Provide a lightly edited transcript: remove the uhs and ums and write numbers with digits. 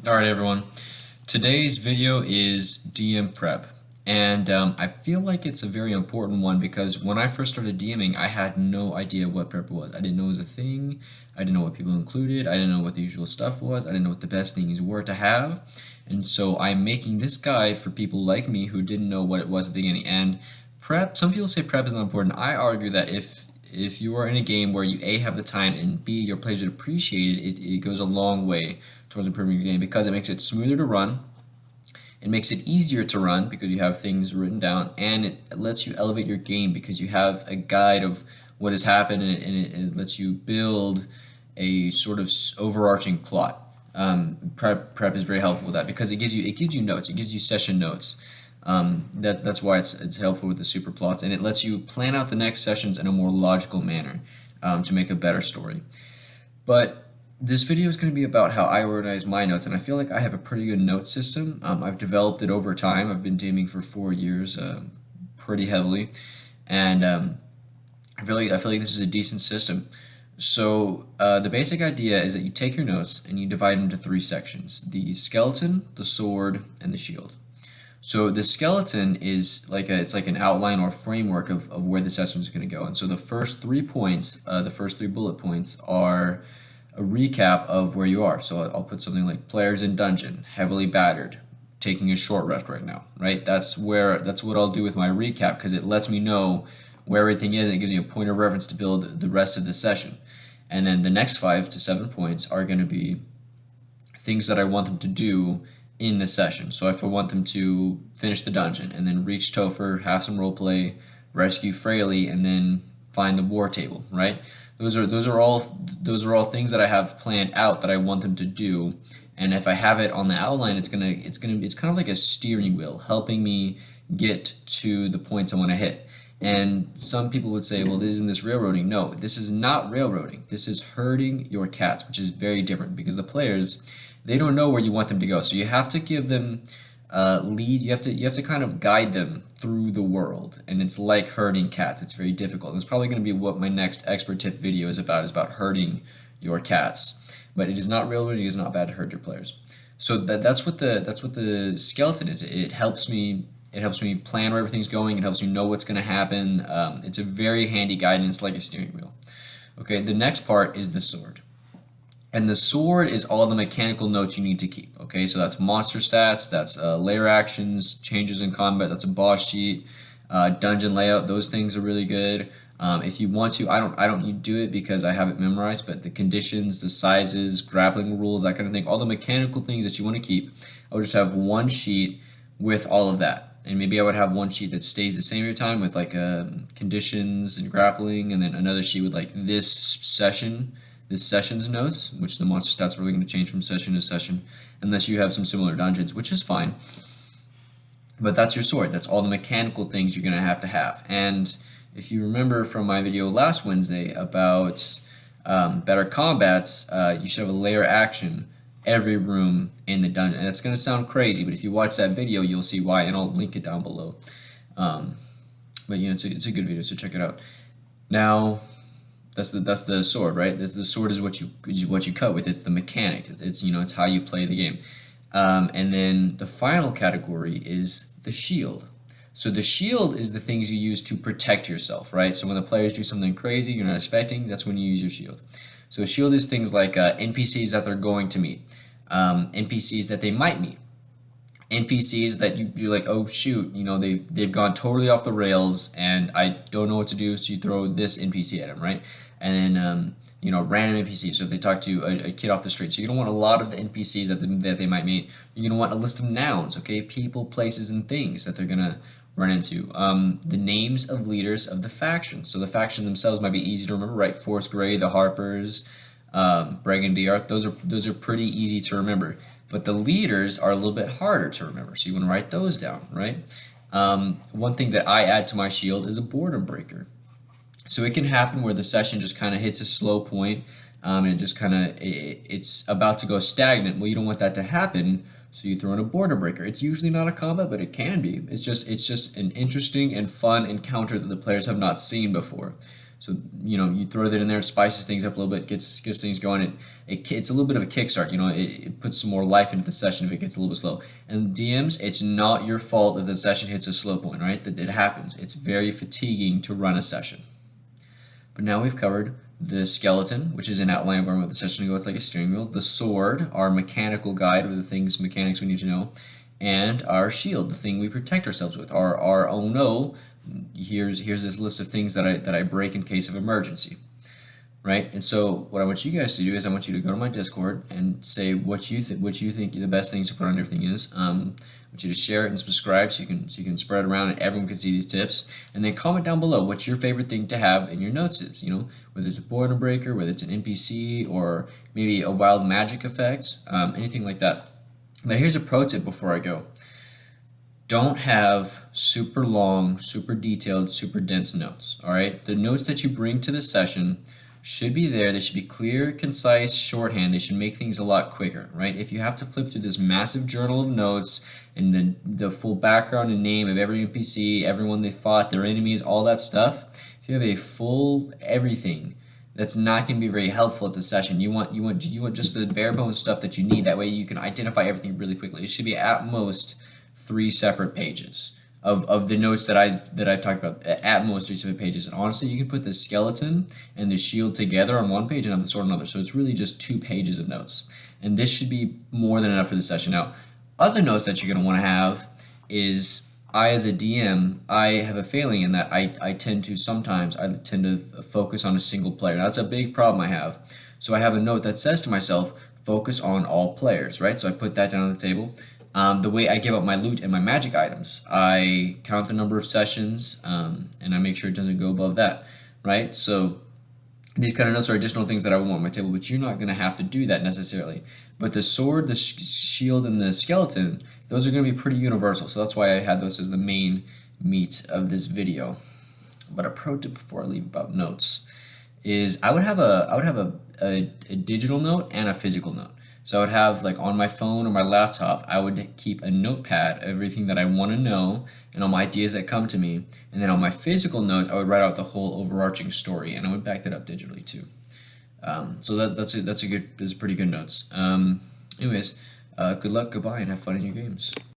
Alright everyone, today's video is DM prep, and I feel like it's a very important one because when I first started DMing I had no idea what prep was. I didn't know it was a thing, I didn't know what people included, I didn't know what the usual stuff was, I didn't know what the best things were to have, and so I'm making this guide for people like me who didn't know what it was at the beginning. And prep, some people say prep is not important. I argue that if you are in a game where you A, have the time, and B, your players would appreciate it, it goes a long way towards improving your game because it makes it smoother to run, it makes it easier to run because you have things written down, and it lets you elevate your game because you have a guide of what has happened, and it lets you build a sort of overarching plot. Prep is very helpful with that because it gives you notes, it gives you session notes. That's why it's helpful with the super plots, and it lets you plan out the next sessions in a more logical manner to make a better story. But this video is going to be about how I organize my notes, and I feel like I have a pretty good note system. I've developed it over time. I've been DMing for 4 years, pretty heavily, and I feel like this is a decent system. So the basic idea is that you take your notes and you divide them into three sections: the skeleton, the sword, and the shield. So the skeleton is it's like an outline or framework of where the session is going to go. And so the first 3 points, the first three bullet points are a recap of where you are. So I'll put something like players in dungeon, heavily battered, taking a short rest right now, right? That's what I'll do with my recap because it lets me know where everything is and it gives me a point of reference to build the rest of the session. And then the next 5 to 7 points are going to be things that I want them to do in the session. So if I want them to finish the dungeon and then reach Topher, have some roleplay, rescue Fraley, and then find the war table, right? Those are all things that I have planned out that I want them to do. And if I have it on the outline, it's kind of like a steering wheel, helping me get to the points I want to hit. And some people would say, well, isn't this railroading? No, this is not railroading. This is herding your cats, which is very different because the players, they don't know where you want them to go. So you have to give them lead. You have to kind of guide them through the world, and it's like herding cats. It's very difficult. And it's probably going to be what my next expert tip video is about herding your cats. But it is not railroading. It is not bad to herd your players. So that's what the skeleton is. It helps me plan where everything's going. It helps me know what's going to happen. It's a very handy guidance, like a steering wheel. Okay, the next part is the sword. And the sword is all the mechanical notes you need to keep. Okay, so that's monster stats, that's layer actions, changes in combat, that's a boss sheet, dungeon layout. Those things are really good. If you want to, I don't do it because I have it memorized, but the conditions, the sizes, grappling rules, that kind of thing, all the mechanical things that you want to keep, I would just have one sheet with all of that. And maybe I would have one sheet that stays the same every time with like conditions and grappling, and then another sheet with like this session's notes, which the monster stats are really going to change from session to session, unless you have some similar dungeons, which is fine. But that's your sword. That's all the mechanical things you're going to have. And if you remember from my video last Wednesday about better combats, you should have a layer action every room in the dungeon. And that's going to sound crazy, but if you watch that video, you'll see why, and I'll link it down below. But it's a good video, so check it out. Now, that's the sword, right? The sword is what you cut with. It's the mechanics. It's how you play the game. And then the final category is the shield. So the shield is the things you use to protect yourself, right? So when the players do something crazy you're not expecting, that's when you use your shield. So a shield is things like NPCs that they're going to meet, NPCs that they might meet, NPCs that you're like, oh shoot, they've gone totally off the rails and I don't know what to do, so you throw this NPC at them, right? And then random NPCs. So if they talk to a kid off the street, so you don't want a lot of the NPCs that they might meet. You're gonna want a list of nouns, okay, people, places, and things that they're gonna run into. The names of leaders of the factions. So the faction themselves might be easy to remember, right? Force Grey, the Harpers, Bregan Diarth. Those are pretty easy to remember. But the leaders are a little bit harder to remember, so you want to write those down, right? One thing that I add to my shield is a boredom breaker. So it can happen where the session just kind of hits a slow point, and it just it's about to go stagnant. Well, you don't want that to happen, so you throw in a boredom breaker. It's usually not a combat, but it can be. It's just an interesting and fun encounter that the players have not seen before. So, you know, you throw that in there, it spices things up a little bit, gets things going. It's a little bit of a kickstart, you know, it puts some more life into the session if it gets a little bit slow. And DMs, it's not your fault if the session hits a slow point, right? That it happens. It's very fatiguing to run a session. But now we've covered the skeleton, which is an outline of where the session to go. It's like a steering wheel. The sword, our mechanical guide of the things, mechanics we need to know. And our shield, the thing we protect ourselves with. Our oh no, here's this list of things that I break in case of emergency. Right? And so what I want you guys to do is I want you to go to my Discord and say what you think the best things to put on everything is. I want you to share it and subscribe so you can spread it around and everyone can see these tips. And then comment down below what your favorite thing to have in your notes is. You know, whether it's a boredom breaker, whether it's an NPC, or maybe a wild magic effect, anything like that. But here's a pro tip before I go. Don't have super long, super detailed, super dense notes. All right, the notes that you bring to the session should be there. They should be clear, concise, shorthand. They should make things a lot quicker, right? If you have to flip through this massive journal of notes and the full background and name of every NPC, everyone they fought, their enemies, all that stuff, if you have a full everything, that's not going to be very helpful at the session. You want just the bare bones stuff that you need. That way you can identify everything really quickly. It should be at most 3 separate pages of the notes that I've talked about, at most 3 separate pages. And honestly, you can put the skeleton and the shield together on one page and have the sword on another. So it's really just 2 pages of notes. And this should be more than enough for the session. Now, other notes that you're going to want to have is, I as a DM, I have a failing in that I tend to focus on a single player. Now, that's a big problem I have. So I have a note that says to myself, focus on all players, right? So I put that down on the table. The way I give out my loot and my magic items, I count the number of sessions, and I make sure it doesn't go above that, right? So these kind of notes are additional things that I would want on my table, but you're not going to have to do that necessarily. But the sword, the shield, and the skeleton, those are going to be pretty universal. So that's why I had those as the main meat of this video. But a pro tip before I leave about notes is I would have a digital note and a physical note. So I would have, like, on my phone or my laptop, I would keep a notepad of everything that I want to know and all my ideas that come to me. And then on my physical note, I would write out the whole overarching story, and I would back that up digitally too. So that's pretty good notes. Anyways, good luck, goodbye, and have fun in your games.